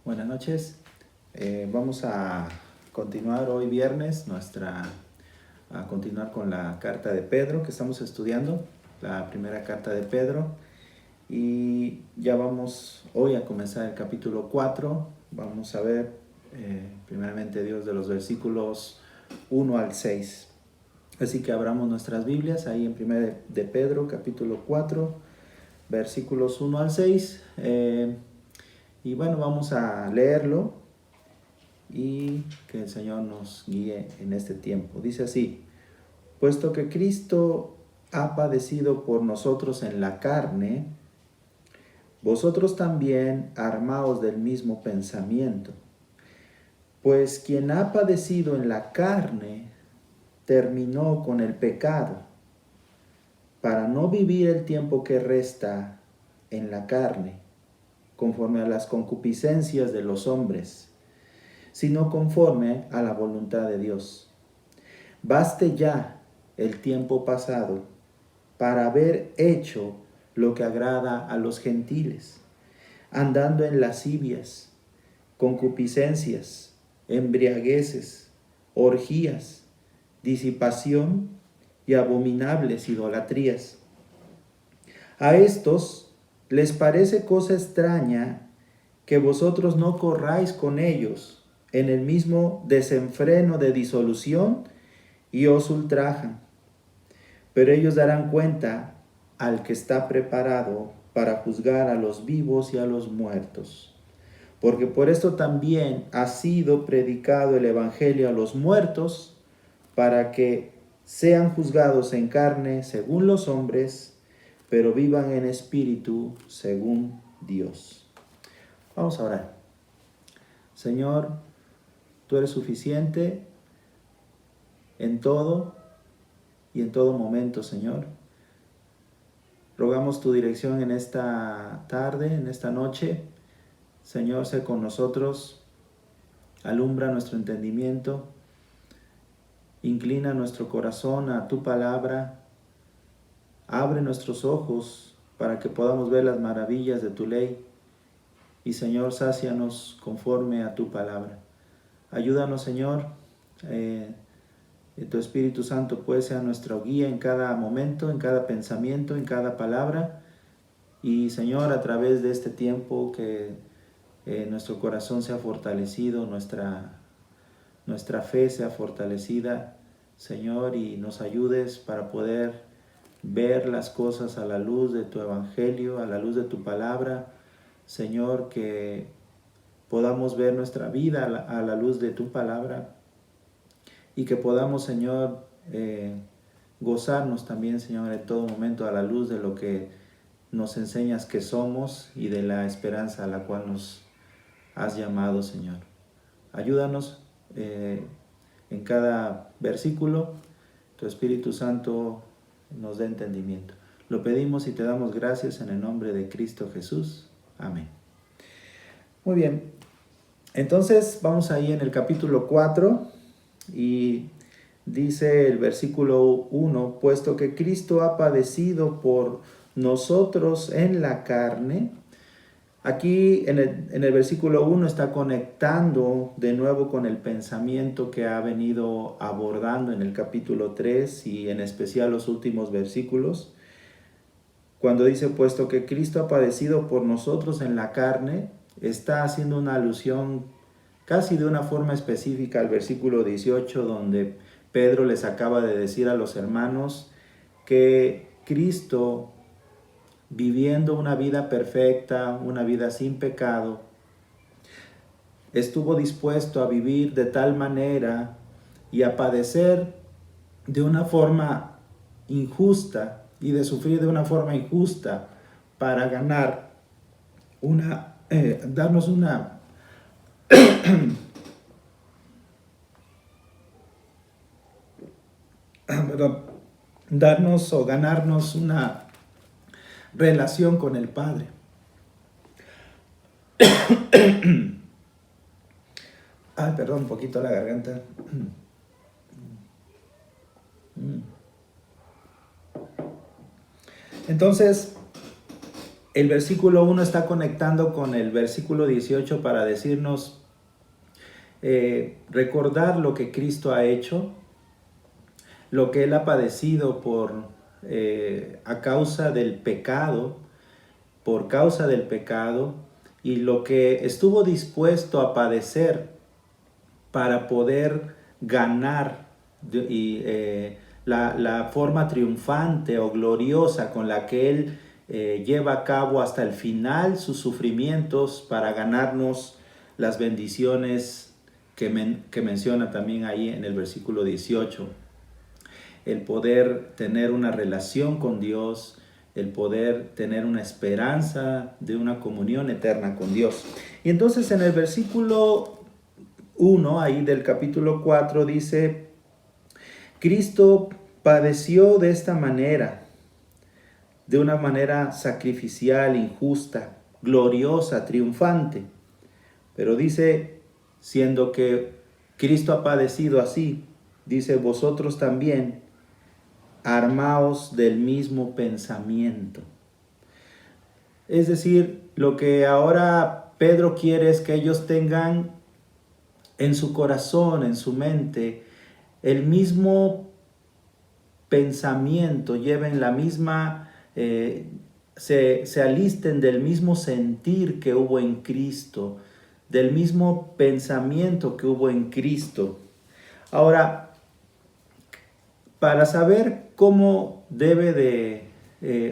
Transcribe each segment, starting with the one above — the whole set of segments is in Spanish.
Buenas noches. Vamos a continuar hoy viernes a continuar con la carta de Pedro que estamos estudiando, la primera carta de Pedro. Y ya vamos hoy a comenzar el capítulo 4. Vamos a ver primeramente Dios de los versículos 1 al 6. Así que abramos nuestras Biblias ahí en primera de Pedro, capítulo 4, versículos 1 al 6. Y bueno, vamos a leerlo y que el Señor nos guíe en este tiempo. Dice así: puesto que Cristo ha padecido por nosotros en la carne, vosotros también armaos del mismo pensamiento. Pues quien ha padecido en la carne terminó con el pecado, para no vivir el tiempo que resta en la carne, conforme a las concupiscencias de los hombres, sino conforme a la voluntad de Dios. Baste ya el tiempo pasado para haber hecho lo que agrada a los gentiles, andando en lascivias, concupiscencias, embriagueces, orgías, disipación y abominables idolatrías. A estos les parece cosa extraña que vosotros no corráis con ellos en el mismo desenfreno de disolución y os ultrajan. Pero ellos darán cuenta al que está preparado para juzgar a los vivos y a los muertos. Porque por esto también ha sido predicado el Evangelio a los muertos, para que sean juzgados en carne según los hombres, pero vivan en espíritu según Dios. Vamos a orar. Señor, tú eres suficiente en todo y en todo momento, Señor. Rogamos tu dirección en esta tarde, en esta noche. Señor, sé con nosotros, alumbra nuestro entendimiento, inclina nuestro corazón a tu palabra, abre nuestros ojos para que podamos ver las maravillas de tu ley. Y Señor, sácianos conforme a tu palabra. Ayúdanos, Señor, tu Espíritu Santo pues sea nuestra guía en cada momento, en cada pensamiento, en cada palabra. Y Señor, a través de este tiempo que nuestro corazón sea fortalecido, nuestra fe sea fortalecida, Señor, y nos ayudes para poder ver las cosas a la luz de tu Evangelio, a la luz de tu palabra. Señor, que podamos ver nuestra vida a la luz de tu palabra y que podamos, Señor, gozarnos también, Señor, en todo momento a la luz de lo que nos enseñas que somos y de la esperanza a la cual nos has llamado, Señor. Ayúdanos en cada versículo, tu Espíritu Santo nos dé entendimiento. Lo pedimos y te damos gracias en el nombre de Cristo Jesús. Amén. Muy bien, entonces vamos ahí en el capítulo 4 y dice el versículo 1, puesto que Cristo ha padecido por nosotros en la carne. Aquí en el versículo 1 está conectando de nuevo con el pensamiento que ha venido abordando en el capítulo 3 y en especial los últimos versículos. Cuando dice, puesto que Cristo ha padecido por nosotros en la carne, está haciendo una alusión casi de una forma específica al versículo 18, donde Pedro les acaba de decir a los hermanos que Cristo, viviendo una vida perfecta, una vida sin pecado, estuvo dispuesto a vivir de tal manera y a padecer de una forma injusta y de sufrir de una forma injusta para ganar darnos una darnos o ganarnos una relación con el Padre. Ay, perdón, un poquito la garganta. Entonces, el versículo 1 está conectando con el versículo 18 para decirnos, recordar lo que Cristo ha hecho, lo que Él ha padecido a causa del pecado, por causa del pecado, y lo que estuvo dispuesto a padecer para poder ganar la forma triunfante o gloriosa con la que Él lleva a cabo hasta el final sus sufrimientos para ganarnos las bendiciones que menciona también ahí en el versículo 18. El poder tener una relación con Dios, el poder tener una esperanza de una comunión eterna con Dios. Y entonces en el versículo 1, ahí del capítulo 4, dice, Cristo padeció de esta manera, de una manera sacrificial, injusta, gloriosa, triunfante. Pero dice, siendo que Cristo ha padecido así, dice, vosotros también armaos del mismo pensamiento. Es decir, lo que ahora Pedro quiere es que ellos tengan en su corazón, en su mente, el mismo pensamiento, lleven la misma, se alisten del mismo sentir que hubo en Cristo, del mismo pensamiento que hubo en Cristo. Ahora, para saber cómo debe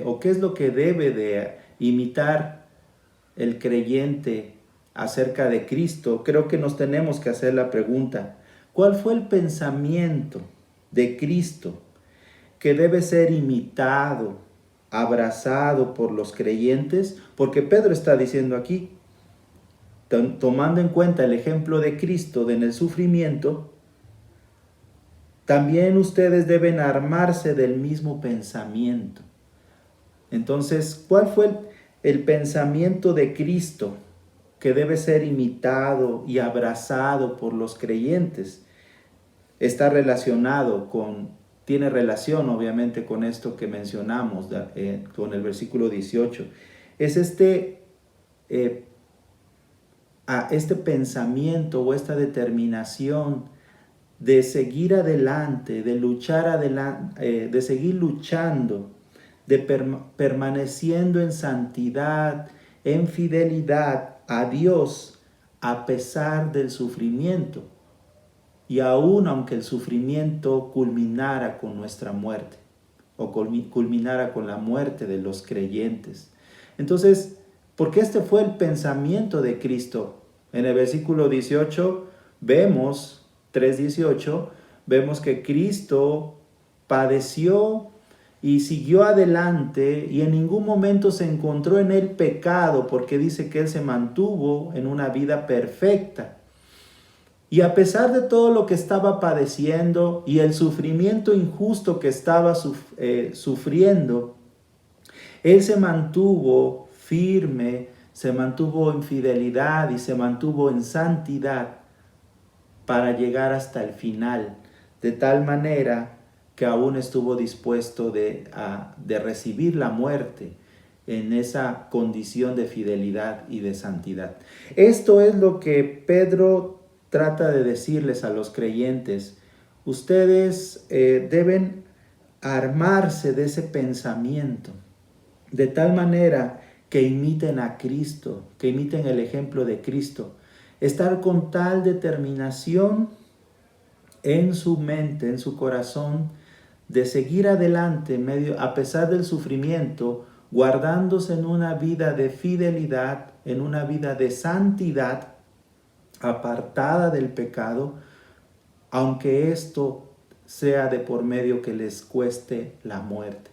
o qué es lo que debe de imitar el creyente acerca de Cristo, creo que nos tenemos que hacer la pregunta, ¿cuál fue el pensamiento de Cristo que debe ser imitado, abrazado por los creyentes? Porque Pedro está diciendo aquí, tomando en cuenta el ejemplo de Cristo en el sufrimiento, también ustedes deben armarse del mismo pensamiento. Entonces, ¿cuál fue el pensamiento de Cristo que debe ser imitado y abrazado por los creyentes? Está relacionado tiene relación obviamente con esto que mencionamos, con el versículo 18. Es este pensamiento o esta determinación de seguir adelante, de luchar adelante, de seguir luchando, de permaneciendo en santidad, en fidelidad a Dios, a pesar del sufrimiento. Y aún aunque el sufrimiento culminara con nuestra muerte, o culminara con la muerte de los creyentes. Entonces, porque este fue el pensamiento de Cristo. En el versículo 18 vemos 3:18, vemos que Cristo padeció y siguió adelante y en ningún momento se encontró en el pecado, porque dice que Él se mantuvo en una vida perfecta. Y a pesar de todo lo que estaba padeciendo y el sufrimiento injusto que estaba sufriendo, Él se mantuvo firme, se mantuvo en fidelidad y se mantuvo en santidad para llegar hasta el final, de tal manera que aún estuvo dispuesto de recibir la muerte en esa condición de fidelidad y de santidad. Esto es lo que Pedro trata de decirles a los creyentes. Ustedes deben armarse de ese pensamiento, de tal manera que imiten a Cristo, que imiten el ejemplo de Cristo. Estar con tal determinación en su mente, en su corazón, de seguir adelante a pesar del sufrimiento, guardándose en una vida de fidelidad, en una vida de santidad, apartada del pecado, aunque esto sea de por medio que les cueste la muerte.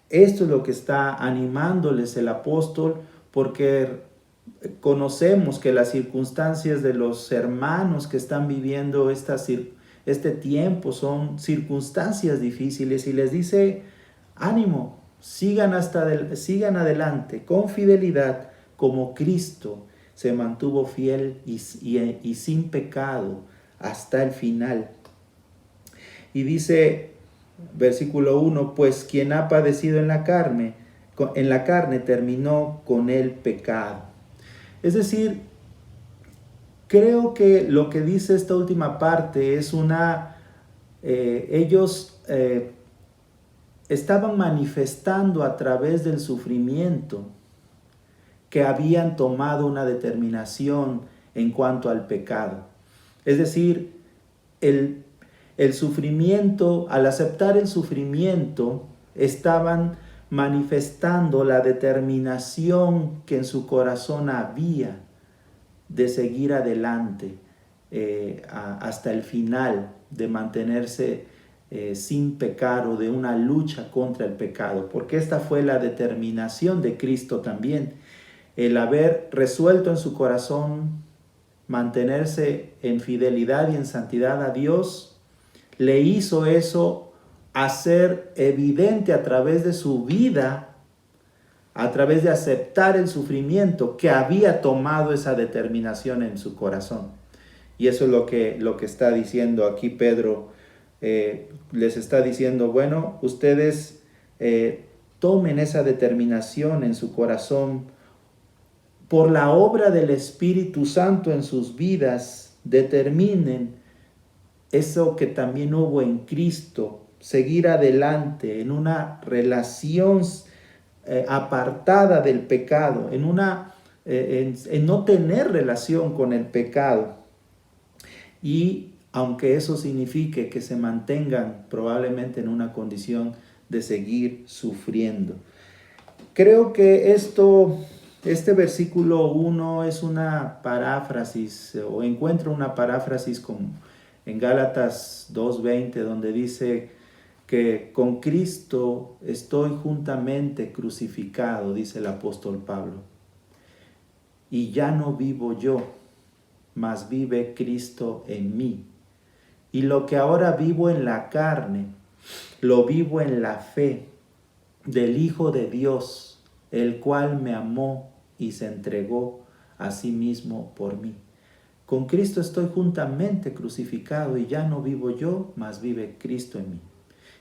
Esto es lo que está animándoles el apóstol, porque conocemos que las circunstancias de los hermanos que están viviendo este tiempo son circunstancias difíciles, y les dice, ánimo, sigan adelante con fidelidad como Cristo se mantuvo fiel y sin pecado hasta el final. Y dice, versículo 1, pues quien ha padecido en la carne en la carne terminó con el pecado. Es decir, creo que lo que dice esta última parte es ellos estaban manifestando a través del sufrimiento que habían tomado una determinación en cuanto al pecado. Es decir, el sufrimiento, al aceptar el sufrimiento, estaban manifestando la determinación que en su corazón había de seguir adelante hasta el final, de mantenerse sin pecar o de una lucha contra el pecado, porque esta fue la determinación de Cristo también, el haber resuelto en su corazón mantenerse en fidelidad y en santidad a Dios, le hizo eso hacer evidente a través de su vida, a través de aceptar el sufrimiento, que había tomado esa determinación en su corazón. Y eso es lo que está diciendo aquí Pedro. Les está diciendo, bueno, ustedes tomen esa determinación en su corazón por la obra del Espíritu Santo en sus vidas, determinen eso que también hubo en Cristo, seguir adelante en una relación apartada del pecado, en no tener relación con el pecado. Y aunque eso signifique que se mantengan probablemente en una condición de seguir sufriendo. Creo que este versículo 1 es una paráfrasis, o encuentro una paráfrasis como en Gálatas 2:20, donde dice que con Cristo estoy juntamente crucificado, dice el apóstol Pablo. Y ya no vivo yo, mas vive Cristo en mí. Y lo que ahora vivo en la carne, lo vivo en la fe del Hijo de Dios, el cual me amó y se entregó a sí mismo por mí. Con Cristo estoy juntamente crucificado y ya no vivo yo, mas vive Cristo en mí.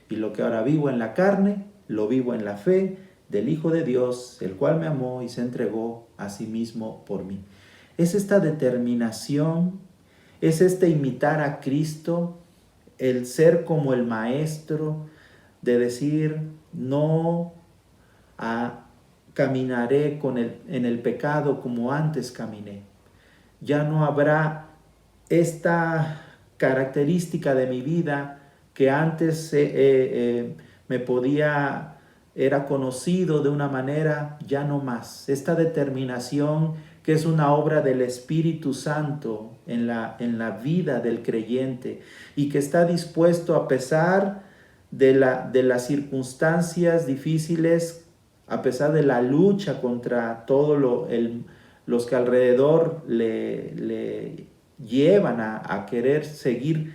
Y lo que ahora vivo en la carne, lo vivo en la fe del Hijo de Dios, el cual me amó y se entregó a sí mismo por mí. Es esta determinación, es este imitar a Cristo, el ser como el Maestro, de decir, no caminaré en el pecado como antes caminé. Ya no habrá esta característica de mi vida que antes era conocido de una manera, ya no más. Esta determinación que es una obra del Espíritu Santo en la vida del creyente y que está dispuesto a pesar de las circunstancias difíciles, a pesar de la lucha contra todo los que alrededor le llevan a querer seguir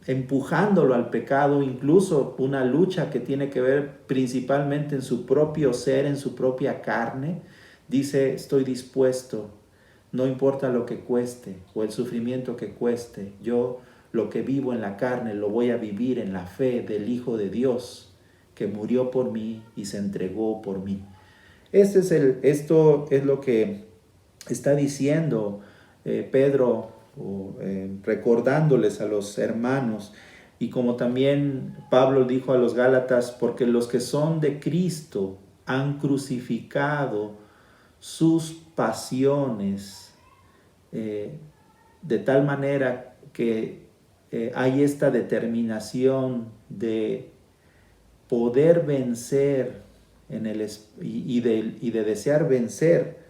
empujándolo al pecado, incluso una lucha que tiene que ver principalmente en su propio ser, en su propia carne. Dice, estoy dispuesto, no importa lo que cueste o el sufrimiento que cueste, yo lo que vivo en la carne lo voy a vivir en la fe del Hijo de Dios que murió por mí y se entregó por mí. Esto es lo que está diciendo Pedro, recordándoles a los hermanos, y como también Pablo dijo a los Gálatas, porque los que son de Cristo han crucificado sus pasiones, de tal manera que hay esta determinación de poder vencer y de desear vencer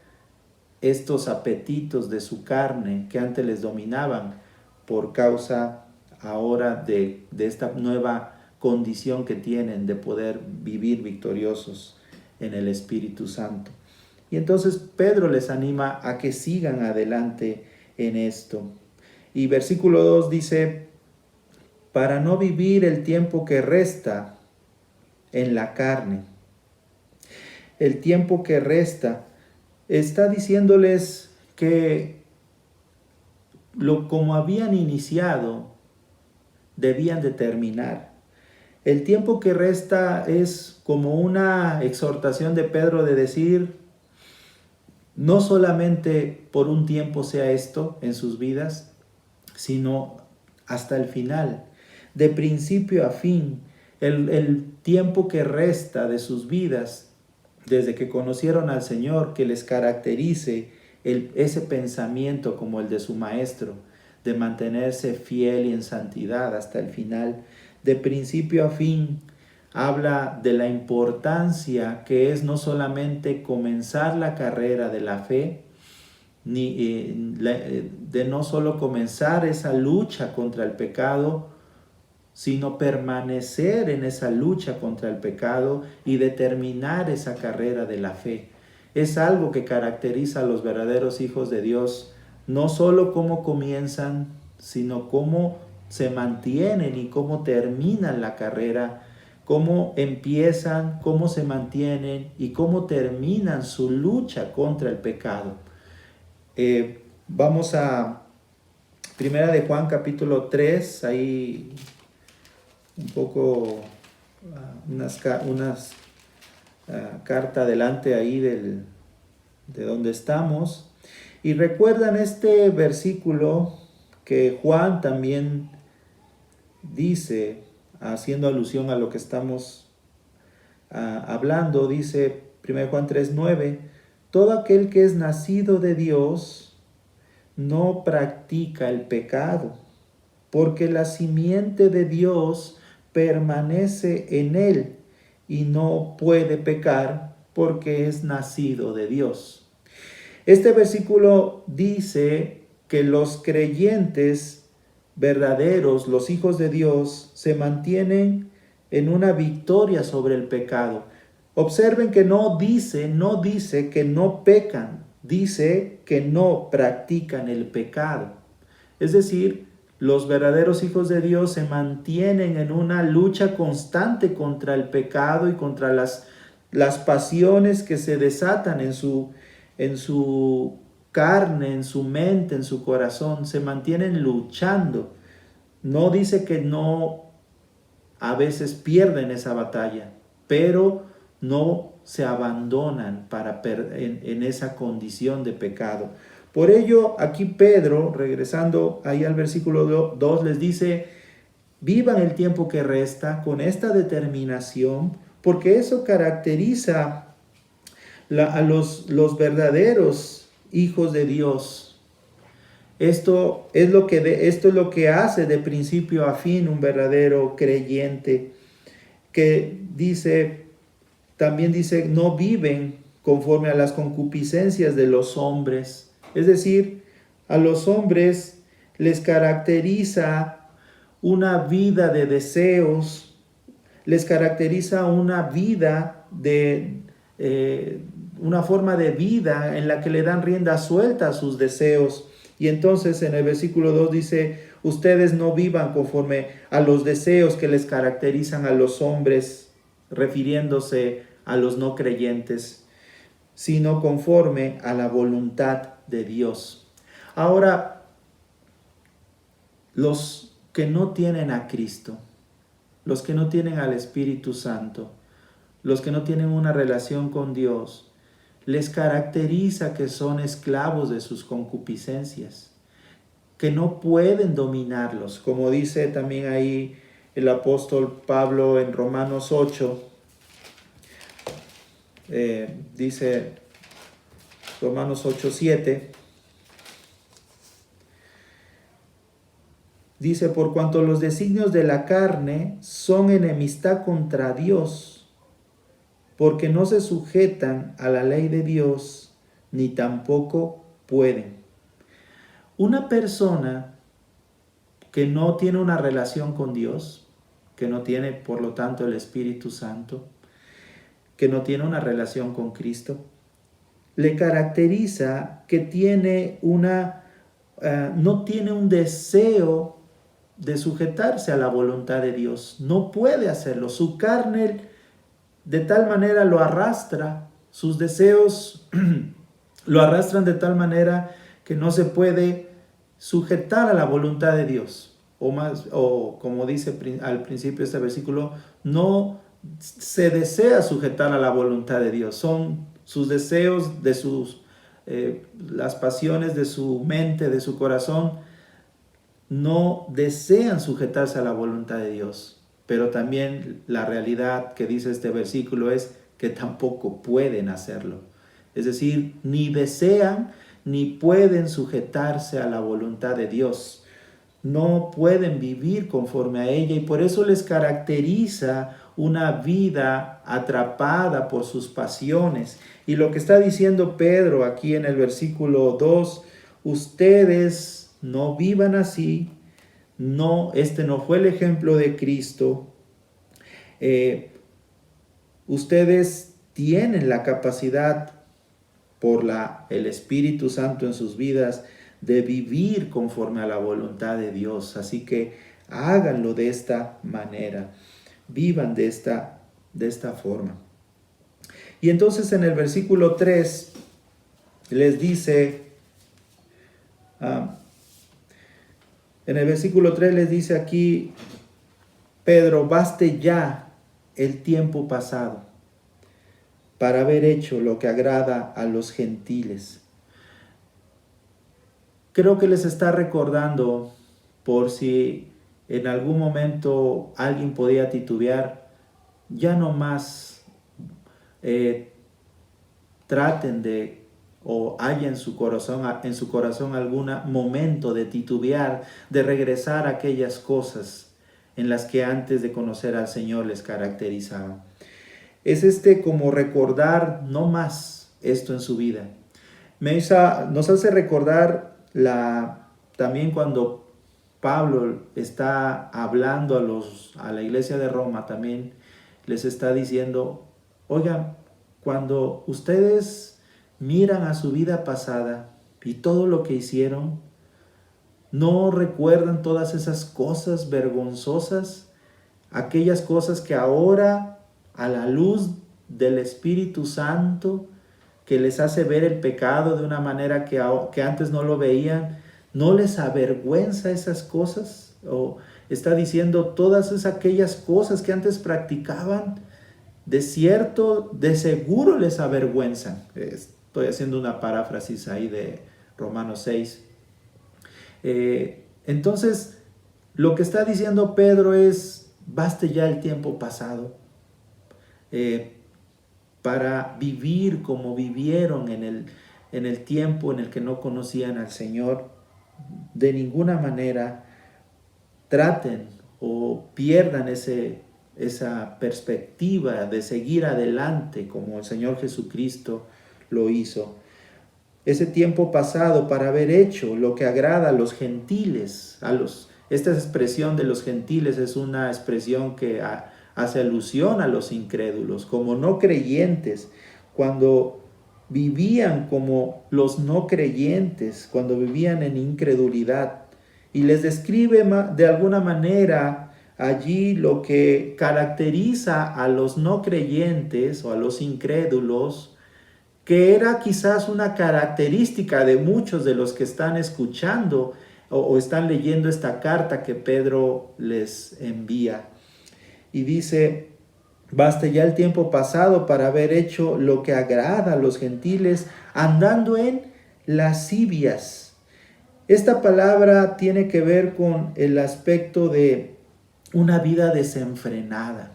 estos apetitos de su carne que antes les dominaban por causa ahora de esta nueva condición que tienen de poder vivir victoriosos en el Espíritu Santo. Y entonces Pedro les anima a que sigan adelante en esto. Y versículo 2 dice, para no vivir el tiempo que resta en la carne. El tiempo que resta está diciéndoles que como habían iniciado, debían de terminar. El tiempo que resta es como una exhortación de Pedro de decir, no solamente por un tiempo sea esto en sus vidas, sino hasta el final, de principio a fin, el tiempo que resta de sus vidas, desde que conocieron al Señor, que les caracterice ese pensamiento como el de su Maestro, de mantenerse fiel y en santidad hasta el final, de principio a fin. Habla de la importancia que es no solamente comenzar la carrera de la fe, de no solo comenzar esa lucha contra el pecado, sino permanecer en esa lucha contra el pecado y determinar esa carrera de la fe. Es algo que caracteriza a los verdaderos hijos de Dios, no solo cómo comienzan, sino cómo se mantienen y cómo terminan la carrera, cómo empiezan, cómo se mantienen y cómo terminan su lucha contra el pecado. Vamos a Primera de Juan capítulo 3, ahí un poco carta adelante ahí de donde estamos. Y recuerdan este versículo que Juan también dice, haciendo alusión a lo que estamos hablando, dice 1 Juan 3:9, todo aquel que es nacido de Dios no practica el pecado, porque la simiente de Dios permanece en él y no puede pecar porque es nacido de Dios. Este versículo dice que los creyentes verdaderos, los hijos de Dios, se mantienen en una victoria sobre el pecado. Observen que no dice que no pecan, dice que no practican el pecado. Es decir, los verdaderos hijos de Dios se mantienen en una lucha constante contra el pecado y contra las pasiones que se desatan en su carne, en su mente, en su corazón. Se mantienen luchando. No dice que no a veces pierden esa batalla, pero no se abandonan en esa condición de pecado. Por ello, aquí Pedro, regresando ahí al versículo 2, les dice, vivan el tiempo que resta con esta determinación, porque eso caracteriza a los verdaderos hijos de Dios. Esto es lo que hace de principio a fin un verdadero creyente, que también dice, no viven conforme a las concupiscencias de los hombres. Es decir, a los hombres les caracteriza una vida de deseos, les caracteriza una vida una forma de vida en la que le dan rienda suelta a sus deseos. Y entonces en el versículo 2 dice, ustedes no vivan conforme a los deseos que les caracterizan a los hombres, refiriéndose a los no creyentes, sino conforme a la voluntad de Dios. Ahora, los que no tienen a Cristo, los que no tienen al Espíritu Santo, los que no tienen una relación con Dios, les caracteriza que son esclavos de sus concupiscencias, que no pueden dominarlos, como dice también ahí el apóstol Pablo en Romanos 8, dice Romanos 8:7, dice, por cuanto los designios de la carne son enemistad contra Dios, porque no se sujetan a la ley de Dios, ni tampoco pueden. Una persona que no tiene una relación con Dios, que no tiene por lo tanto el Espíritu Santo, que no tiene una relación con Cristo, le caracteriza que tiene no tiene un deseo de sujetarse a la voluntad de Dios. No puede hacerlo. Su carne de tal manera lo arrastra, sus deseos lo arrastran de tal manera que no se puede sujetar a la voluntad de Dios. o como dice al principio de este versículo, no se desea sujetar a la voluntad de Dios. Son sus deseos, las pasiones de su mente, de su corazón, no desean sujetarse a la voluntad de Dios. Pero también la realidad que dice este versículo es que tampoco pueden hacerlo. Es decir, ni desean ni pueden sujetarse a la voluntad de Dios. No pueden vivir conforme a ella y por eso les caracteriza una vida atrapada por sus pasiones. Y lo que está diciendo Pedro aquí en el versículo 2, ustedes no vivan así, no, este no fue el ejemplo de Cristo. Ustedes tienen la capacidad por el Espíritu Santo en sus vidas de vivir conforme a la voluntad de Dios. Así que háganlo de esta manera, vivan de esta forma. Y entonces en el versículo 3 les dice, en el versículo 3 les dice aquí, Pedro, baste ya el tiempo pasado para haber hecho lo que agrada a los gentiles. Creo que les está recordando, por si en algún momento alguien podía titubear, ya no más traten de, o haya en su corazón algún momento de titubear, de regresar a aquellas cosas en las que antes de conocer al Señor les caracterizaban. Es como recordar no más esto en su vida. Nos hace recordar también cuando Pablo está hablando a la iglesia de Roma, también les está diciendo, oigan, cuando ustedes miran a su vida pasada y todo lo que hicieron, ¿no recuerdan todas esas cosas vergonzosas? Aquellas cosas que ahora, a la luz del Espíritu Santo, que les hace ver el pecado de una manera que antes no lo veían, ¿no les avergüenza esas cosas? O está diciendo todas aquellas cosas que antes practicaban, de seguro les avergüenzan. Estoy haciendo una paráfrasis ahí de Romanos 6. Entonces, lo que está diciendo Pedro es, baste ya el tiempo pasado para vivir como vivieron en el tiempo en el que no conocían al Señor. De ninguna manera traten o pierdan esa perspectiva de seguir adelante como el Señor Jesucristo lo hizo. Ese tiempo pasado para haber hecho lo que agrada a los gentiles. Esta expresión de los gentiles es una expresión que hace alusión a los incrédulos, como no creyentes, cuando vivían como los no creyentes, cuando vivían en incredulidad. Y les describe de alguna manera allí lo que caracteriza a los no creyentes o a los incrédulos, que era quizás una característica de muchos de los que están escuchando o están leyendo esta carta que Pedro les envía. Y dice, baste ya el tiempo pasado para haber hecho lo que agrada a los gentiles, andando en lascivias. Esta palabra tiene que ver con el aspecto de una vida desenfrenada.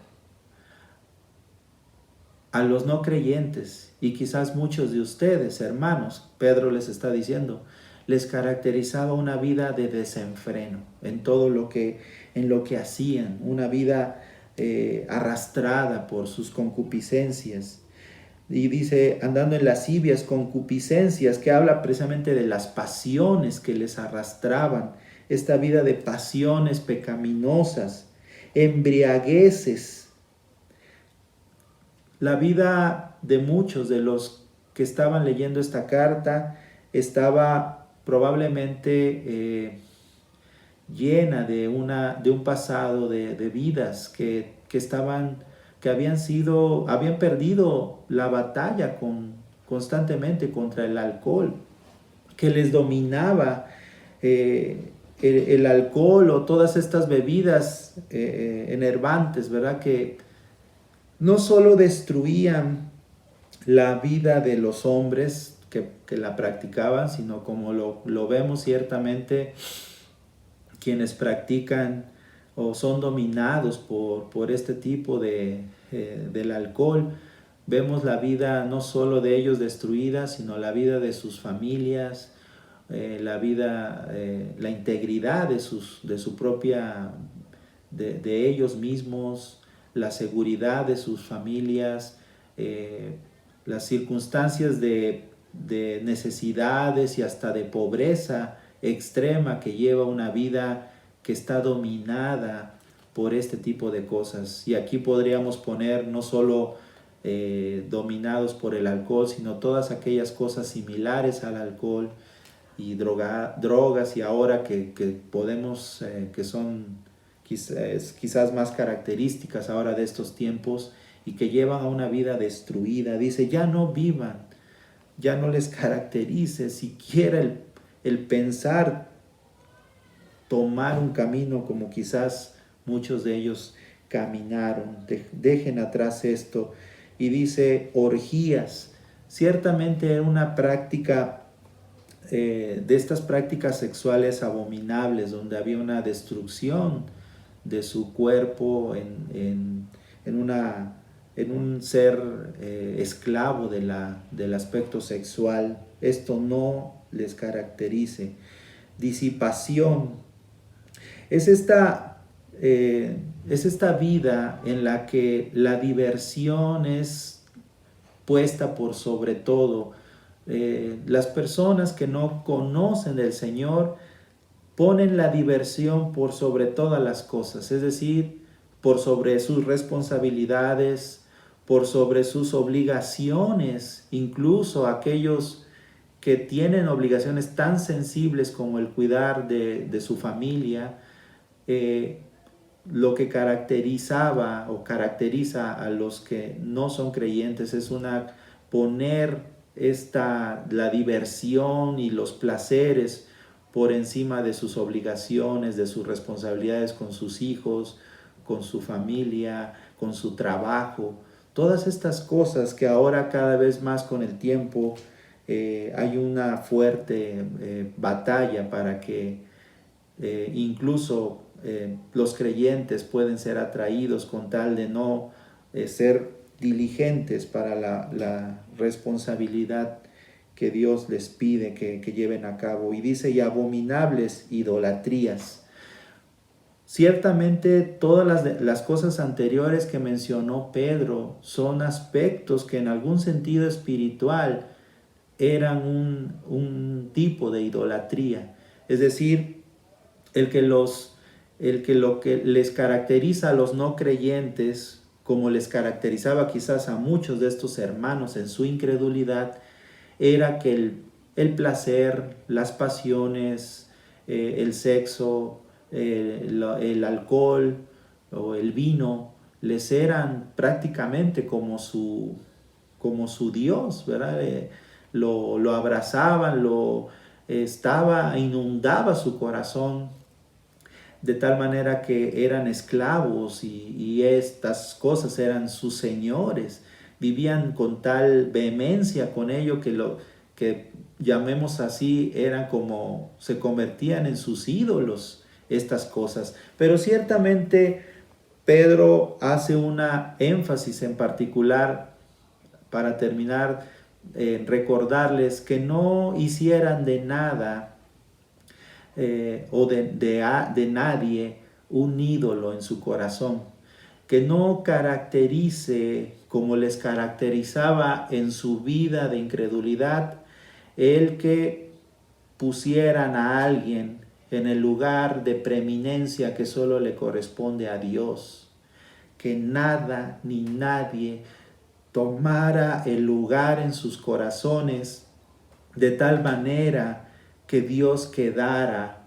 A los no creyentes, y quizás muchos de ustedes, hermanos, Pedro les está diciendo, les caracterizaba una vida de desenfreno en todo en lo que hacían, una vida arrastrada por sus concupiscencias. Y dice, andando en lascivias, concupiscencias, que habla precisamente de las pasiones que les arrastraban, esta vida de pasiones pecaminosas, embriagueces. La vida de muchos de los que estaban leyendo esta carta estaba probablemente llena de un pasado de vidas que habían perdido la batalla constantemente contra el alcohol, que les dominaba el alcohol o todas estas bebidas enervantes, ¿verdad? Que no solo destruían la vida de los hombres que la practicaban, sino como lo vemos ciertamente, quienes practican o son dominados por este tipo del alcohol, vemos la vida no solo de ellos destruida, sino la vida de sus familias, la vida, la integridad de su propia, de ellos mismos, la seguridad de sus familias, las circunstancias de necesidades y hasta de pobreza extrema que lleva una vida que está dominada por este tipo de cosas. Y aquí podríamos poner no solo dominados por el alcohol, sino todas aquellas cosas similares al alcohol y drogas, y ahora que podemos, que son quizás más características ahora de estos tiempos y que llevan a una vida destruida. Dice, ya no vivan, ya no les caracterice siquiera el pensar tomar un camino como quizás muchos de ellos caminaron. Dejen atrás esto. Y dice orgías. Ciertamente era una práctica de estas prácticas sexuales abominables, donde había una destrucción de su cuerpo en un ser esclavo del aspecto sexual. Esto no les caracterice. Disipación. Es esta vida en la que la diversión es puesta por sobre todo. Las personas que no conocen del Señor ponen la diversión por sobre todas las cosas, es decir, por sobre sus responsabilidades, por sobre sus obligaciones, incluso aquellos que tienen obligaciones tan sensibles como el cuidar de su familia. Lo que caracterizaba o caracteriza a los que no son creyentes es poner la diversión y los placeres por encima de sus obligaciones, de sus responsabilidades con sus hijos, con su familia, con su trabajo. Todas estas cosas que ahora cada vez más con el tiempo hay una fuerte batalla para que incluso los creyentes pueden ser atraídos con tal de no ser diligentes para la responsabilidad que Dios les pide que lleven a cabo. Y dice, y abominables idolatrías. Ciertamente todas las cosas anteriores que mencionó Pedro son aspectos que en algún sentido espiritual eran un tipo de idolatría. Es decir, el que lo que les caracteriza a los no creyentes, como les caracterizaba quizás a muchos de estos hermanos en su incredulidad, era que el placer, las pasiones, el sexo, el alcohol o el vino, les eran prácticamente como su Dios, ¿verdad? Lo abrazaban, inundaba su corazón, de tal manera que eran esclavos y estas cosas eran sus señores. Vivían con tal vehemencia con ello que llamemos así, se convertían en sus ídolos estas cosas. Pero ciertamente Pedro hace una énfasis en particular para terminar, recordarles que no hicieran de nada o de nadie un ídolo en su corazón, que no caracterice como les caracterizaba en su vida de incredulidad el que pusieran a alguien en el lugar de preeminencia que solo le corresponde a Dios, que nada ni nadie tomara el lugar en sus corazones de tal manera que Dios quedara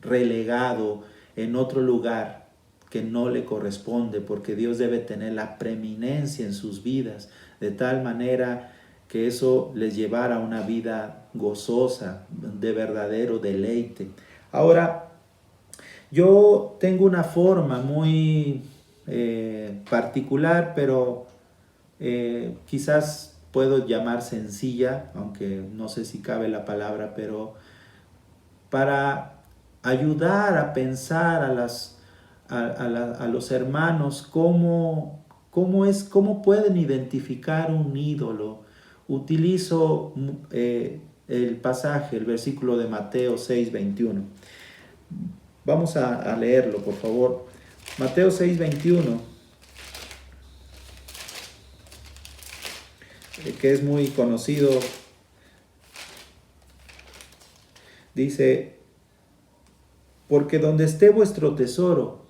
relegado en otro lugar que no le corresponde, porque Dios debe tener la preeminencia en sus vidas, de tal manera que eso les llevara a una vida gozosa, de verdadero deleite. Ahora, yo tengo una forma muy particular, pero quizás puedo llamar sencilla, aunque no sé si cabe la palabra, pero para ayudar a pensar a los hermanos cómo pueden identificar un ídolo. Utilizo el pasaje, el versículo de Mateo 6:21. Vamos a leerlo, por favor. Mateo 6:21, que es muy conocido, dice: porque donde esté vuestro tesoro,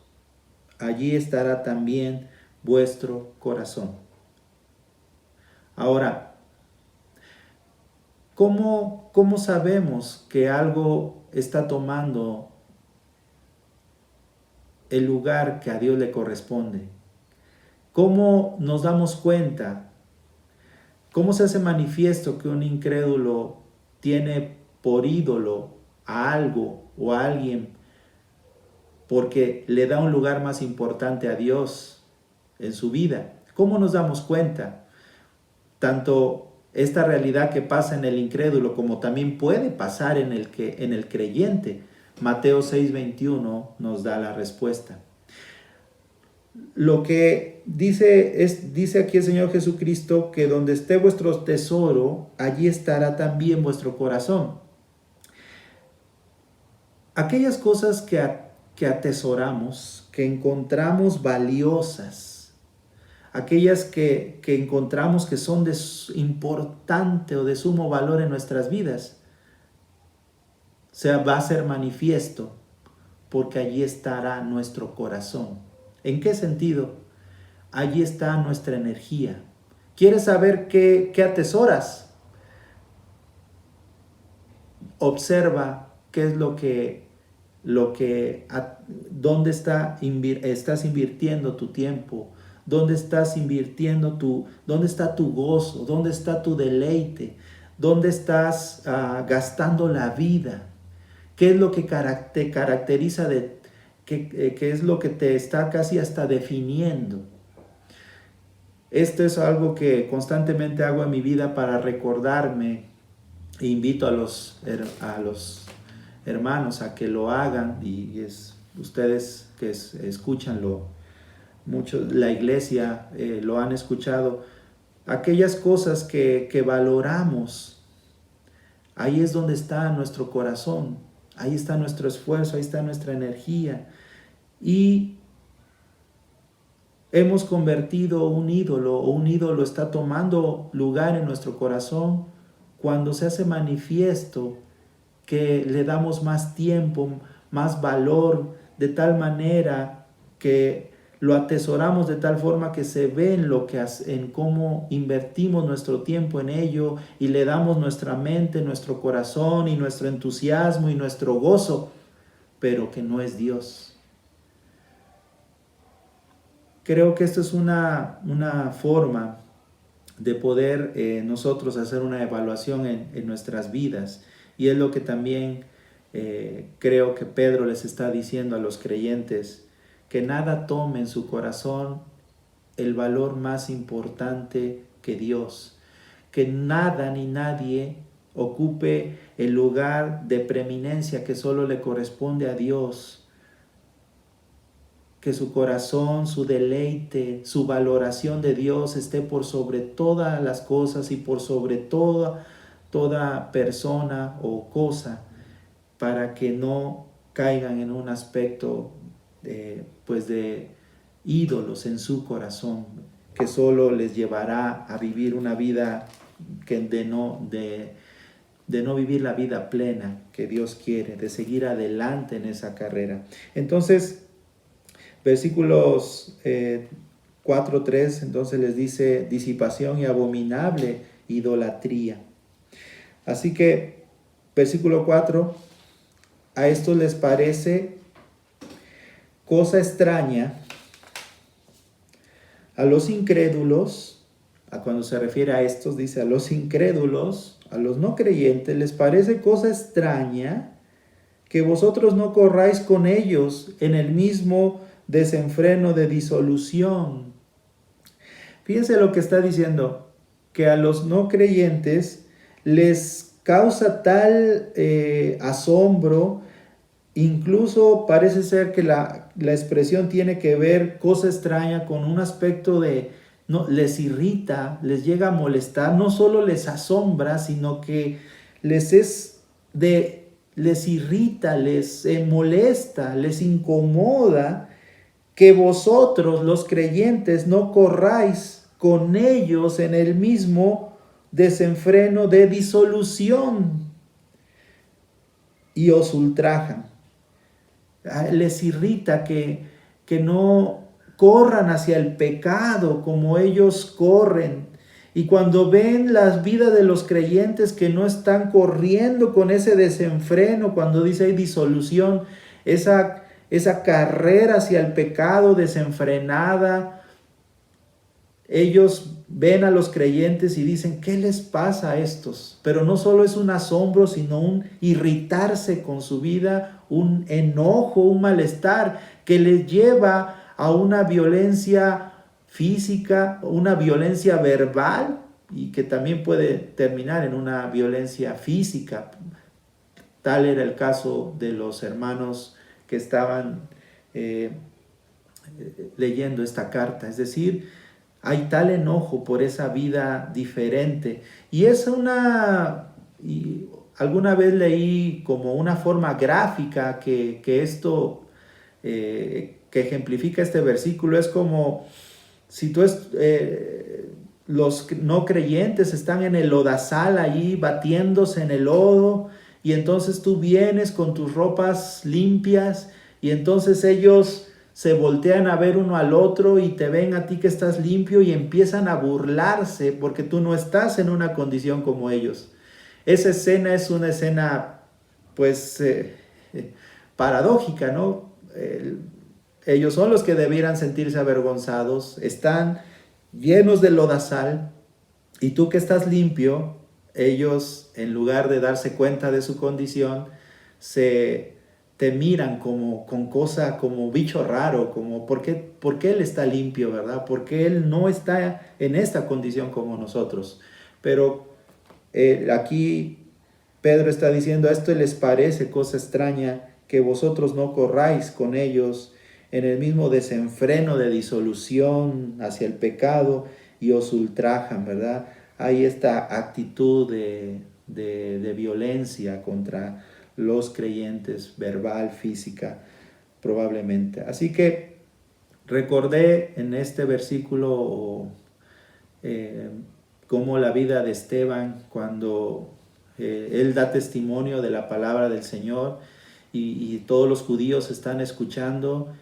allí estará también vuestro corazón. Ahora, ¿cómo sabemos que algo está tomando el lugar que a Dios le corresponde? ¿Cómo nos damos cuenta? ¿Cómo se hace manifiesto que un incrédulo tiene por ídolo a algo o a alguien porque le da un lugar más importante a Dios en su vida? ¿Cómo nos damos cuenta? Tanto esta realidad que pasa en el incrédulo como también puede pasar en el creyente. Mateo 6:21 nos da la respuesta. Lo que dice aquí el Señor Jesucristo, que donde esté vuestro tesoro, allí estará también vuestro corazón. Aquellas cosas que atesoramos, que encontramos valiosas, aquellas que encontramos que son de importante o de sumo valor en nuestras vidas, va a ser manifiesto porque allí estará nuestro corazón. ¿En qué sentido? Allí está nuestra energía. ¿Quieres saber qué atesoras? Observa qué es dónde estás invirtiendo tu tiempo, dónde estás invirtiendo dónde está tu gozo, dónde está tu deleite, dónde estás gastando la vida, qué es lo que te caracteriza, qué es lo que te está casi hasta definiendo. Esto es algo que constantemente hago en mi vida para recordarme e invito a los hermanos a que lo hagan, y ustedes que escuchanlo mucho, la iglesia lo han escuchado, aquellas cosas que valoramos, ahí es donde está nuestro corazón, ahí está nuestro esfuerzo, ahí está nuestra energía, y hemos convertido un ídolo, o un ídolo está tomando lugar en nuestro corazón cuando se hace manifiesto que le damos más tiempo, más valor, de tal manera que lo atesoramos de tal forma que se ve en cómo invertimos nuestro tiempo en ello y le damos nuestra mente, nuestro corazón y nuestro entusiasmo y nuestro gozo, pero que no es Dios. Creo que esto es una forma de poder nosotros hacer una evaluación en nuestras vidas, y es lo que también creo que Pedro les está diciendo a los creyentes, que nada tome en su corazón el valor más importante que Dios, que nada ni nadie ocupe el lugar de preeminencia que solo le corresponde a Dios, que su corazón, su deleite, su valoración de Dios esté por sobre todas las cosas y por sobre toda persona o cosa, para que no caigan en un aspecto de ídolos en su corazón, que solo les llevará a vivir una vida de no vivir la vida plena que Dios quiere, de seguir adelante en esa carrera. Entonces, versículos 4:3, entonces les dice: disipación y abominable idolatría. Así que, versículo 4, a esto les parece cosa extraña, a los incrédulos, cuando se refiere a estos, dice a los incrédulos, a los no creyentes, les parece cosa extraña que vosotros no corráis con ellos en el mismo desenfreno de disolución. Fíjense lo que está diciendo, que a los no creyentes les causa tal asombro, incluso parece ser que la expresión tiene que ver, cosa extraña, con un aspecto de, no, les irrita, les llega a molestar, no solo les asombra, sino que les irrita, les molesta, les incomoda que vosotros los creyentes no corráis con ellos en el mismo desenfreno de disolución y os ultrajan. Les irrita que no corran hacia el pecado como ellos corren. Y cuando ven las vidas de los creyentes que no están corriendo con ese desenfreno, cuando dice hay disolución, esa carrera hacia el pecado desenfrenada, ellos ven a los creyentes y dicen, ¿qué les pasa a estos? Pero no solo es un asombro, sino un irritarse con su vida, un enojo, un malestar que les lleva a una violencia física, una violencia verbal y que también puede terminar en una violencia física. Tal era el caso de los hermanos que estaban leyendo esta carta. Es decir, hay tal enojo por esa vida diferente. Y es alguna vez leí como una forma gráfica que esto, que ejemplifica este versículo, es como si los no creyentes están en el lodazal allí batiéndose en el lodo, y entonces tú vienes con tus ropas limpias, y entonces ellos se voltean a ver uno al otro y te ven a ti que estás limpio y empiezan a burlarse porque tú no estás en una condición como ellos. Esa escena es una escena pues paradójica, ¿no? Ellos son los que debieran sentirse avergonzados, están llenos de lodazal, y tú que estás limpio, ellos en lugar de darse cuenta de su condición, te miran como bicho raro, como ¿por qué él está limpio, verdad? ¿Por qué él no está en esta condición como nosotros? Pero aquí Pedro está diciendo, a esto les parece cosa extraña que vosotros no corráis con ellos en el mismo desenfreno de disolución hacia el pecado y os ultrajan, ¿verdad? Hay esta actitud de violencia contra los creyentes, verbal, física, probablemente. Así que recordé en este versículo cómo la vida de Esteban, cuando él da testimonio de la palabra del Señor y todos los judíos están escuchando,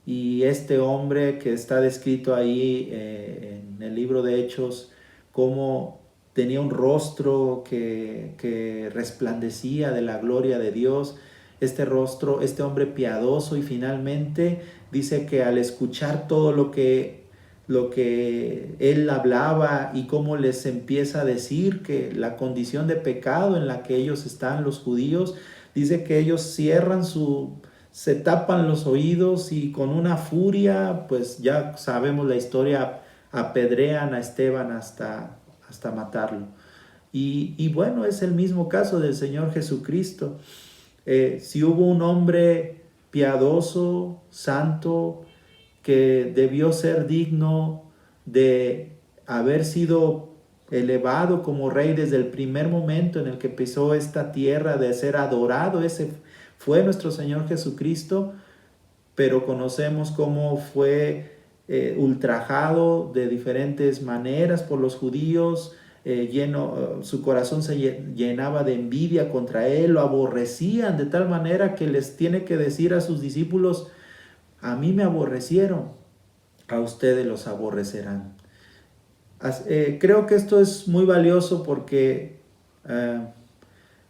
y este hombre que está descrito ahí en el libro de Hechos, cómo tenía un rostro que resplandecía de la gloria de Dios, este hombre piadoso, y finalmente dice que al escuchar todo lo que él hablaba y cómo les empieza a decir que la condición de pecado en la que ellos están, los judíos, dice que ellos se tapan los oídos y con una furia, pues ya sabemos la historia, apedrean a Esteban hasta matarlo. Y bueno, es el mismo caso del Señor Jesucristo. Si hubo un hombre piadoso, santo, que debió ser digno de haber sido elevado como rey desde el primer momento en el que pisó esta tierra, de ser adorado, ese fue nuestro Señor Jesucristo, pero conocemos cómo fue ultrajado de diferentes maneras por los judíos, su corazón se llenaba de envidia contra él, lo aborrecían de tal manera que les tiene que decir a sus discípulos, a mí me aborrecieron, a ustedes los aborrecerán. Creo que esto es muy valioso porque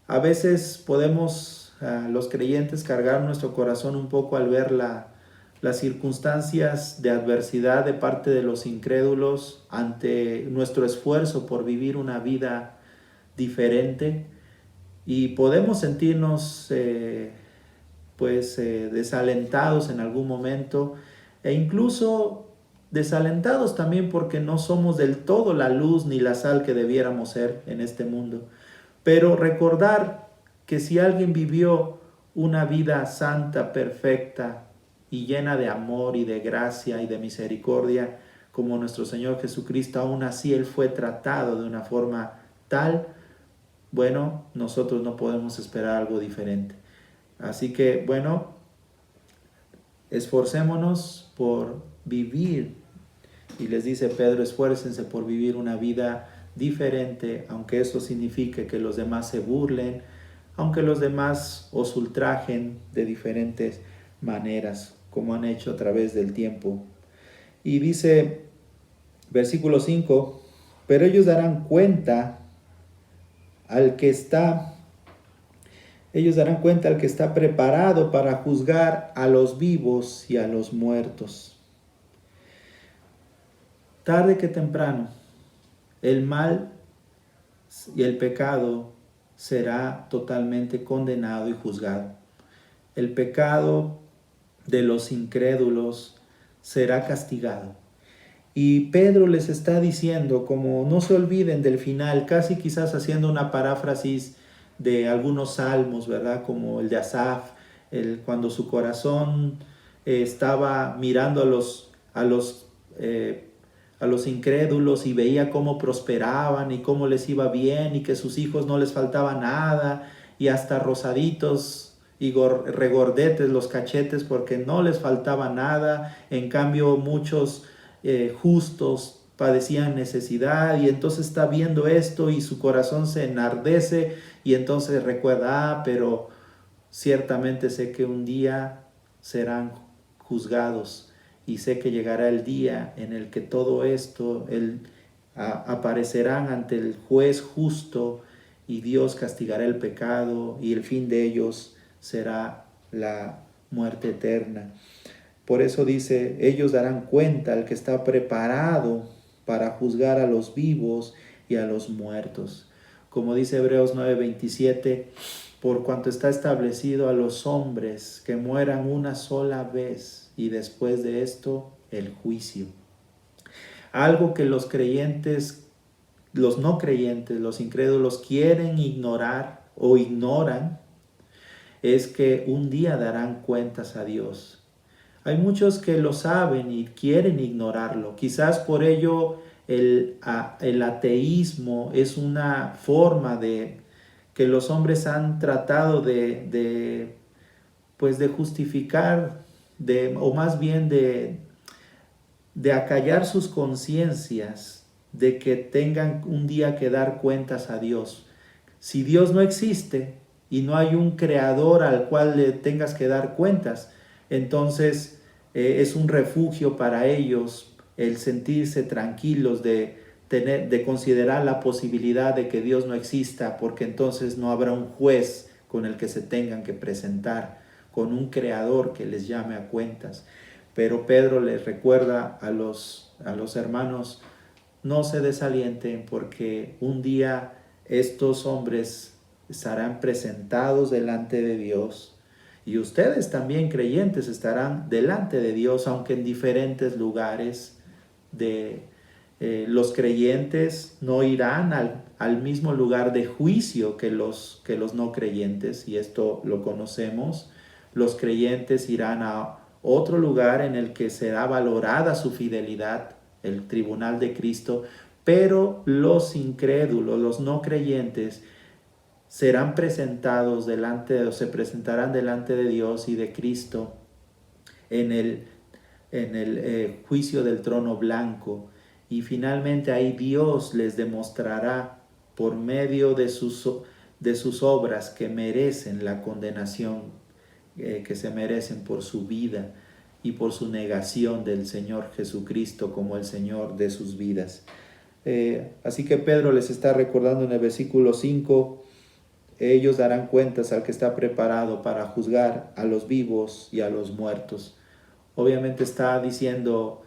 a veces podemos, los creyentes, cargar nuestro corazón un poco al ver las circunstancias de adversidad de parte de los incrédulos ante nuestro esfuerzo por vivir una vida diferente, y podemos sentirnos pues desalentados en algún momento, e incluso desalentados también porque no somos del todo la luz ni la sal que debiéramos ser en este mundo. Pero recordar que si alguien vivió una vida santa, perfecta y llena de amor y de gracia y de misericordia, como nuestro Señor Jesucristo, aún así Él fue tratado de una forma tal, bueno, nosotros no podemos esperar algo diferente. Así que, bueno, esforcémonos por vivir. Y les dice Pedro, esfuércense por vivir una vida diferente, aunque eso signifique que los demás se burlen, aunque los demás os ultrajen de diferentes maneras, como han hecho a través del tiempo. Y dice, versículo 5, pero ellos darán cuenta al que está preparado para juzgar a los vivos y a los muertos. Tarde que temprano, el mal y el pecado será totalmente condenado y juzgado. El pecado de los incrédulos será castigado. Y Pedro les está diciendo, como no se olviden del final, casi quizás haciendo una paráfrasis de algunos salmos, ¿verdad? Como el de Asaf, cuando su corazón estaba mirando a los incrédulos y veía cómo prosperaban y cómo les iba bien y que sus hijos no les faltaba nada y hasta rosaditos y regordetes los cachetes porque no les faltaba nada. En cambio muchos justos padecían necesidad, y entonces está viendo esto y su corazón se enardece y entonces recuerda, pero ciertamente sé que un día serán juzgados y sé que llegará el día en el que todo esto aparecerán ante el juez justo y Dios castigará el pecado y el fin de ellos será la muerte eterna. Por eso dice, ellos darán cuenta al que está preparado para juzgar a los vivos y a los muertos. Como dice Hebreos 9:27, por cuanto está establecido a los hombres que mueran una sola vez y después de esto el juicio. Algo que los creyentes, los no creyentes, los incrédulos quieren ignorar o ignoran es que un día darán cuentas a Dios. Hay muchos que lo saben y quieren ignorarlo. Quizás por ello el ateísmo es una forma de que los hombres han tratado de justificar, o más bien de acallar sus conciencias, de que tengan un día que dar cuentas a Dios. Si Dios no existe y no hay un creador al cual le tengas que dar cuentas, entonces es un refugio para ellos el sentirse tranquilos de considerar la posibilidad de que Dios no exista, porque entonces no habrá un juez con el que se tengan que presentar, con un creador que les llame a cuentas. Pero Pedro les recuerda a los hermanos, no se desalienten porque un día estos hombres estarán presentados delante de Dios. Y ustedes también creyentes estarán delante de Dios, aunque en diferentes lugares. Los creyentes no irán al mismo lugar de juicio que los no creyentes, y esto lo conocemos. Los creyentes irán a otro lugar en el que será valorada su fidelidad, el tribunal de Cristo, pero los incrédulos, los no creyentes, serán presentados se presentarán delante de Dios y de Cristo en el juicio del trono blanco. Y finalmente ahí Dios les demostrará por medio de sus obras que merecen la condenación, que se merecen por su vida y por su negación del Señor Jesucristo como el Señor de sus vidas. Así que Pedro les está recordando en el versículo 5, ellos darán cuentas al que está preparado para juzgar a los vivos y a los muertos. Obviamente está diciendo,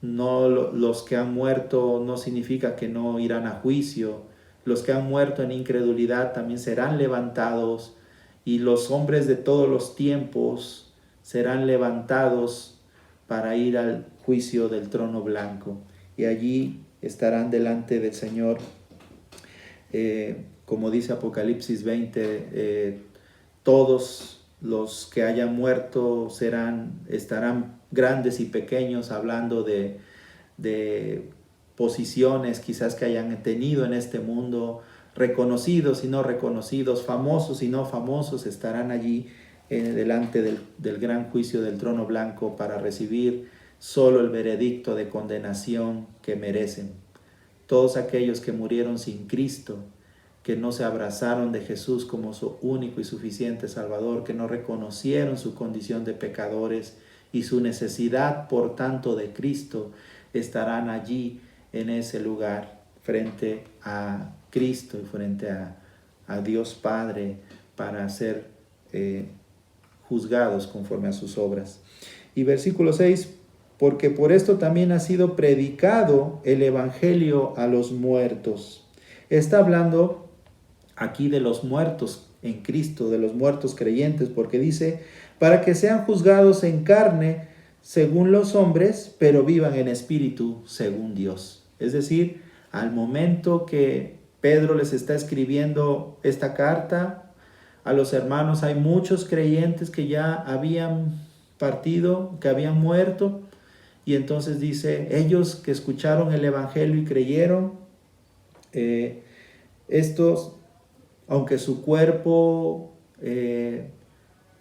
no, los que han muerto no significa que no irán a juicio. Los que han muerto en incredulidad también serán levantados y los hombres de todos los tiempos serán levantados para ir al juicio del trono blanco. Y allí estarán delante del Señor, como dice Apocalipsis 20, todos los que hayan muerto estarán grandes y pequeños, hablando de posiciones quizás que hayan tenido en este mundo, reconocidos y no reconocidos, famosos y no famosos, estarán allí delante del gran juicio del trono blanco para recibir solo el veredicto de condenación que merecen. Todos aquellos que murieron sin Cristo, que no se abrazaron de Jesús como su único y suficiente Salvador, que no reconocieron su condición de pecadores y su necesidad, por tanto, de Cristo, estarán allí en ese lugar frente a Cristo y frente a Dios Padre para ser juzgados conforme a sus obras. Y versículo 6, porque por esto también ha sido predicado el Evangelio a los muertos. Está hablando aquí de los muertos en Cristo, de los muertos creyentes, porque dice, para que sean juzgados en carne según los hombres, pero vivan en espíritu según Dios. Es decir, al momento que Pedro les está escribiendo esta carta a los hermanos, hay muchos creyentes que ya habían partido, que habían muerto, y entonces dice, ellos que escucharon el Evangelio y creyeron, estos, aunque su cuerpo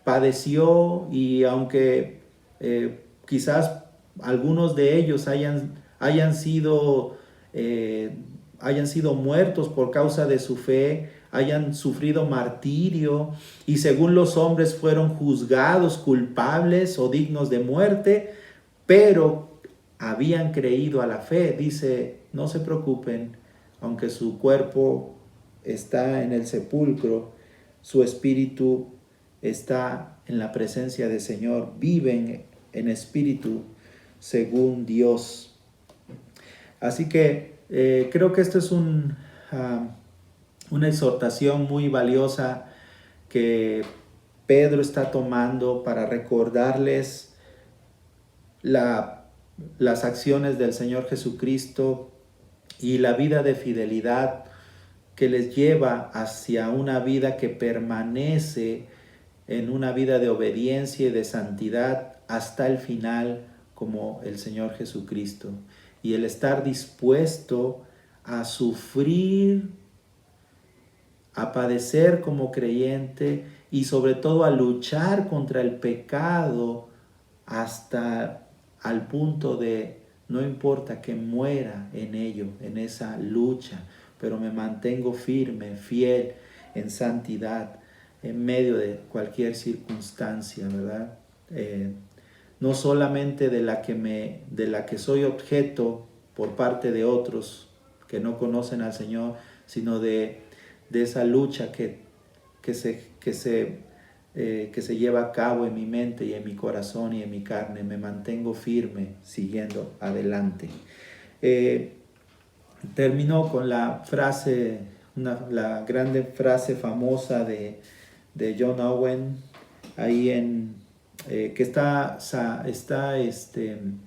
padeció y aunque quizás algunos de ellos hayan sido muertos por causa de su fe, hayan sufrido martirio y según los hombres fueron juzgados culpables o dignos de muerte, pero habían creído a la fe. Dice, no se preocupen, aunque su cuerpo está en el sepulcro, su espíritu está en la presencia del Señor, viven en espíritu según Dios. Así que creo que esto es una exhortación muy valiosa que Pedro está tomando para recordarles las acciones del Señor Jesucristo y la vida de fidelidad que les lleva hacia una vida que permanece en una vida de obediencia y de santidad hasta el final, como el Señor Jesucristo. Y el estar dispuesto a sufrir, a padecer como creyente y sobre todo a luchar contra el pecado hasta al punto de no importa que muera en ello, en esa lucha, pero me mantengo firme, fiel en santidad en medio de cualquier circunstancia, ¿verdad? No solamente de la que soy objeto por parte de otros que no conocen al Señor, sino de esa lucha que se lleva a cabo en mi mente y en mi corazón y en mi carne. Me mantengo firme siguiendo adelante. Terminó con la frase, la grande frase famosa de John Owen, ahí que está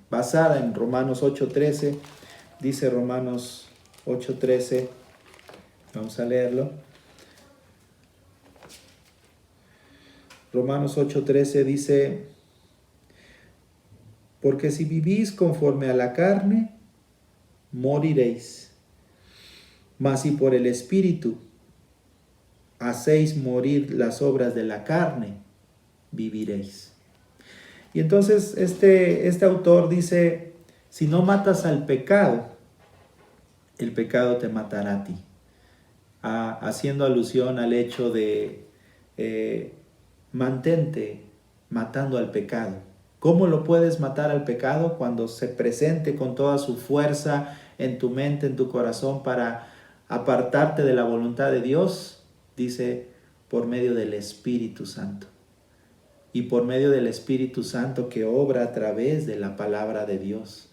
basada en Romanos 8:13. Dice Romanos 8:13, vamos a leerlo. Romanos 8:13 dice, porque si vivís conforme a la carne, moriréis. Mas si por el Espíritu hacéis morir las obras de la carne, viviréis. Y entonces este autor dice, si no matas al pecado, el pecado te matará a ti. Haciendo alusión al hecho de mantente matando al pecado. ¿Cómo lo puedes matar al pecado? Cuando se presente con toda su fuerza en tu mente, en tu corazón, para apartarte de la voluntad de Dios, dice, por medio del Espíritu Santo. Y por medio del Espíritu Santo que obra a través de la palabra de Dios.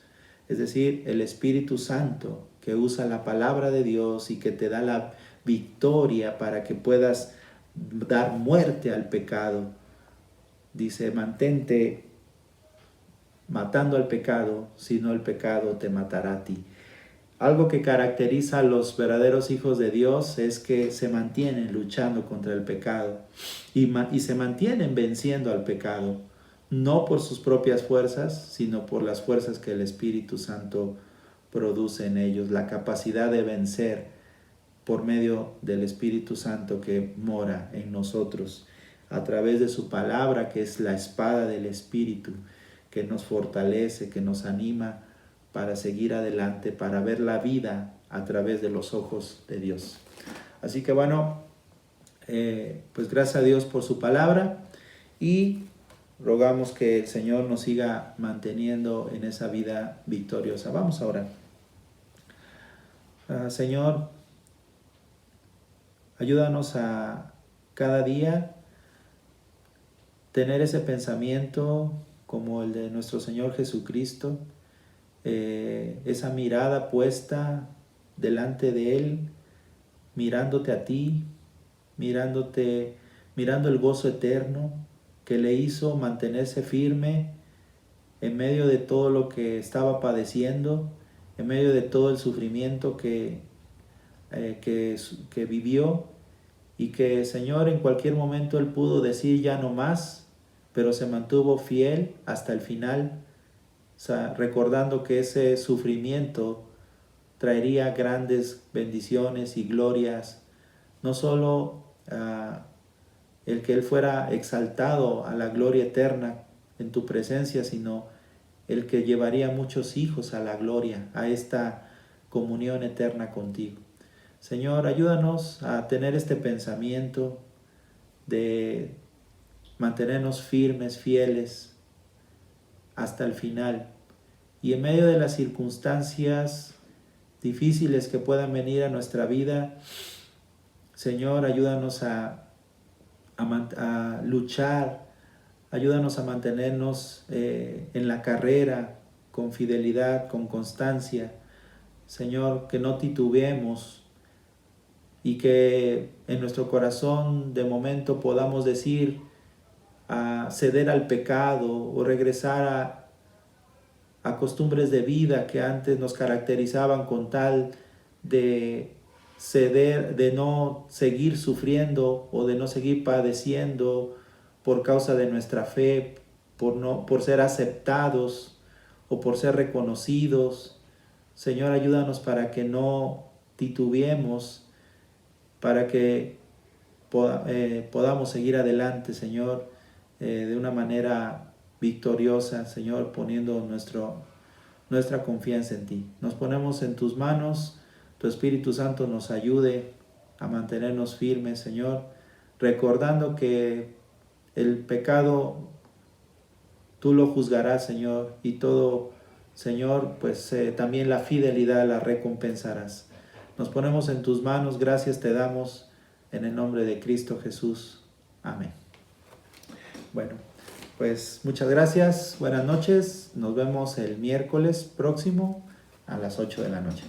Es decir, el Espíritu Santo que usa la palabra de Dios y que te da la victoria para que puedas dar muerte al pecado. Dice, mantente matando al pecado, si no el pecado te matará a ti. Algo que caracteriza a los verdaderos hijos de Dios es que se mantienen luchando contra el pecado y se mantienen venciendo al pecado, no por sus propias fuerzas, sino por las fuerzas que el Espíritu Santo produce en ellos, la capacidad de vencer por medio del Espíritu Santo que mora en nosotros, a través de su palabra, que es la espada del Espíritu, que nos fortalece, que nos anima para seguir adelante, para ver la vida a través de los ojos de Dios. Así que bueno, pues gracias a Dios por su palabra y rogamos que el Señor nos siga manteniendo en esa vida victoriosa. Vamos a orar. Señor, ayúdanos a cada día tener ese pensamiento como el de nuestro Señor Jesucristo, esa mirada puesta delante de Él, mirándote a ti, mirando el gozo eterno que le hizo mantenerse firme en medio de todo lo que estaba padeciendo, en medio de todo el sufrimiento que vivió, y que, Señor, en cualquier momento Él pudo decir ya no más, pero se mantuvo fiel hasta el final, recordando que ese sufrimiento traería grandes bendiciones y glorias, no solo el que Él fuera exaltado a la gloria eterna en tu presencia, sino el que llevaría muchos hijos a la gloria, a esta comunión eterna contigo. Señor, ayúdanos a tener este pensamiento de mantenernos firmes, fieles hasta el final. Y en medio de las circunstancias difíciles que puedan venir a nuestra vida, Señor, ayúdanos a luchar, ayúdanos a mantenernos en la carrera con fidelidad, con constancia. Señor, que no titubeemos y que en nuestro corazón de momento podamos decir, ceder al pecado o regresar a costumbres de vida que antes nos caracterizaban, con tal de ceder, de no seguir sufriendo o de no seguir padeciendo por causa de nuestra fe, por ser aceptados o por ser reconocidos. Señor, ayúdanos para que no titubeemos, para que podamos seguir adelante, Señor, de una manera victoriosa, Señor, poniendo nuestra confianza en ti. Nos ponemos en tus manos, tu Espíritu Santo nos ayude a mantenernos firmes, Señor, recordando que el pecado tú lo juzgarás, Señor, y todo, Señor, pues también la fidelidad la recompensarás. Nos ponemos en tus manos, gracias te damos en el nombre de Cristo Jesús. Amén. Bueno, pues muchas gracias, buenas noches, nos vemos el miércoles próximo a las 8 de la noche.